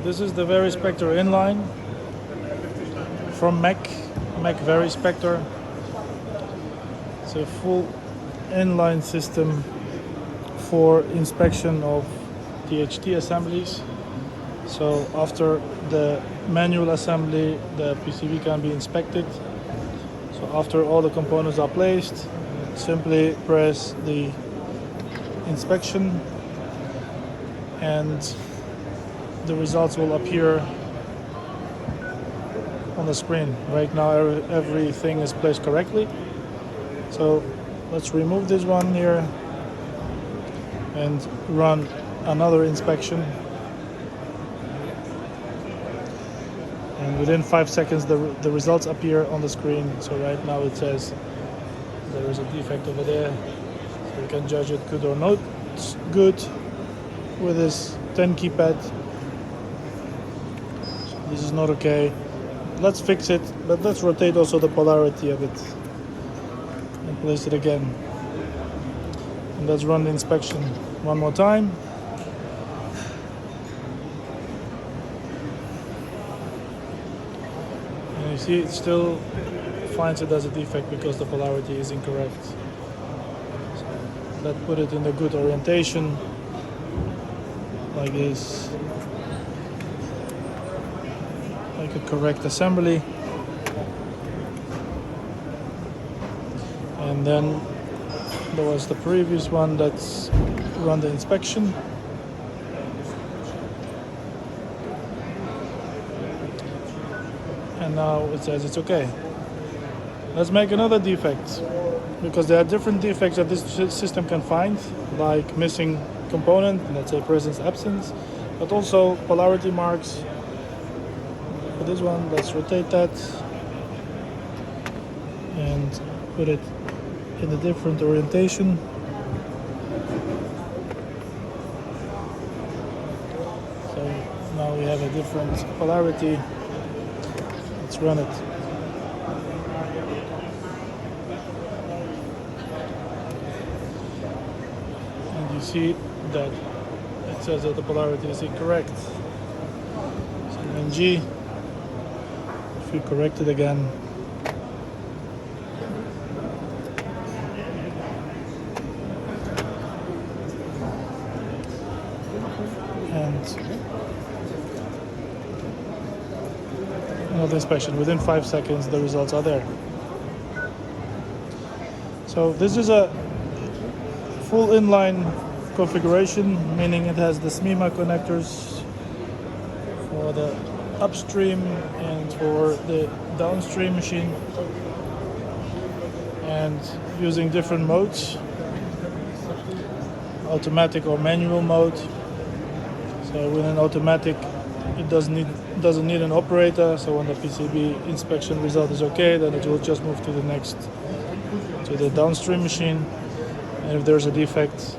This is the VeriSpector Inline from Mek VeriSpector. It's a full inline system for inspection of THT assemblies. So after the manual assembly, the PCB can be inspected. So after all the components are placed, simply press the inspection and the results will appear on the screen. Right now everything is placed correctly. So let's remove this one here and run another inspection. And within 5 seconds the results appear on the screen. So right now it says there is a defect over there. So you can judge it good or not good with this 10 keypad. So this is not okay. Let's fix it, but let's rotate also the polarity of it and place it again. And let's run the inspection one more time. And you see it still finds it as a defect because the polarity is incorrect. So let's put it in the good orientation like this. Like a correct assembly. And then there was the previous one that's run the inspection. And now it says it's okay. Let's make another defect, because there are different defects that this system can find, like missing component, let's say presence absence, but also polarity marks. For this one, let's rotate that and put it in a different orientation. So now we have a different polarity. Let's run it. And you see that it says that the polarity is incorrect. So in G, if we correct it again, and another inspection, within 5 seconds the results are there. So this is a full inline configuration, meaning it has the SMIMA connectors for the upstream and for the downstream machine, and using different modes, automatic or manual mode. So with an automatic, it doesn't need an operator. So when the PCB inspection result is okay, then it will just move to the downstream machine. And if there's a defect,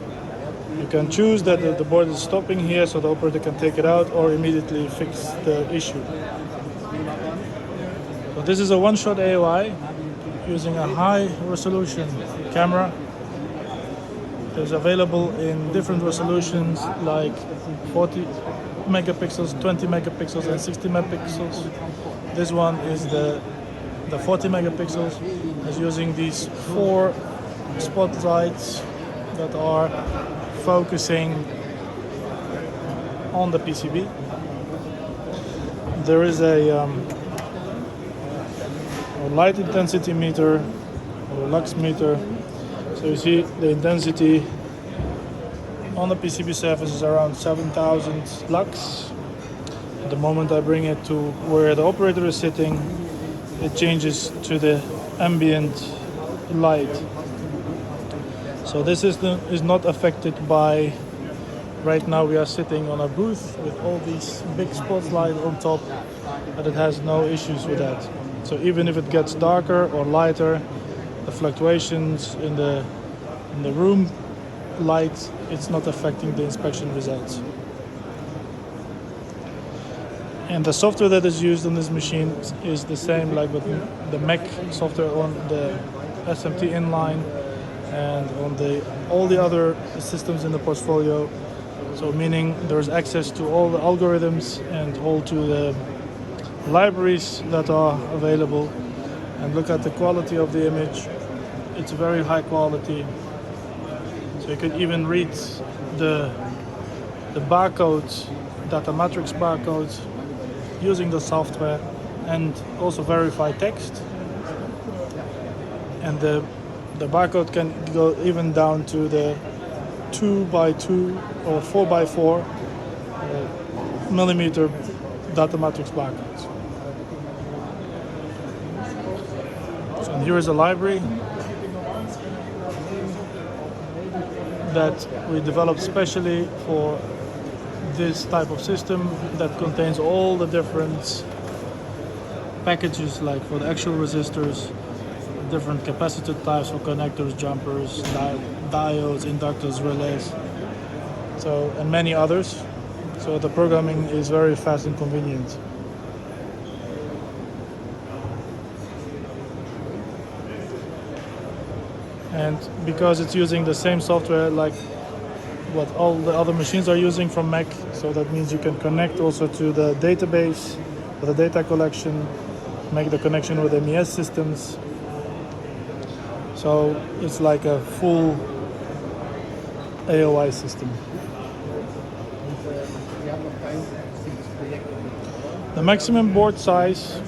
you can choose that the board is stopping here, so the operator can take it out or immediately fix the issue. So this is a one-shot AOI using a high resolution camera. It's available in different resolutions like 40 megapixels, 20 megapixels and 60 megapixels. This one is the 40 megapixels. It's using these 4 spotlights that are focusing on the PCB. There is a light intensity meter or lux meter. So you see the intensity on the PCB surface is around 7,000 lux. At the moment I bring it to where the operator is sitting, it changes to the ambient light. So this system is not affected by, right now we are sitting on a booth with all these big spotlights on top, but it has no issues with that. So even if it gets darker or lighter, the fluctuations in the room light, it's not affecting the inspection results. And the software that is used on this machine is the same like with the Mek software on the SMT inline and on all the other systems in the portfolio. So meaning there's access to all the algorithms and all to the libraries that are available. And look at the quality of the image. It's very high quality. So you can even read the barcodes, data matrix barcodes, using the software, and also verify text. And the barcode can go even down to the 2x2 or 4x4 millimeter data matrix barcodes. So, and here is a library that we developed specially for this type of system, that contains all the different packages, like for the actual resistors, different capacitor types for connectors, jumpers, diodes, inductors, relays, so, and many others. So the programming is very fast and convenient. And because it's using the same software like what all the other machines are using from Mek, so that means you can connect also to the database, for the data collection, make the connection with MES systems. So it's like a full AOI system. The maximum board size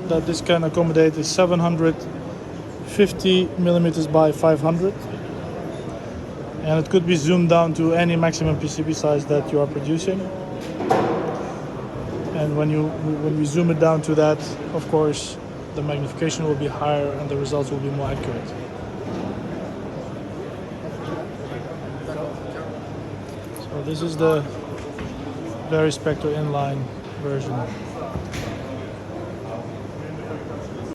that this can accommodate is 750 millimeters by 500. And it could be zoomed down to any maximum PCB size that you are producing. And when we zoom it down to that, of course, the magnification will be higher and the results will be more accurate. So this is the VeriSpector Inline version.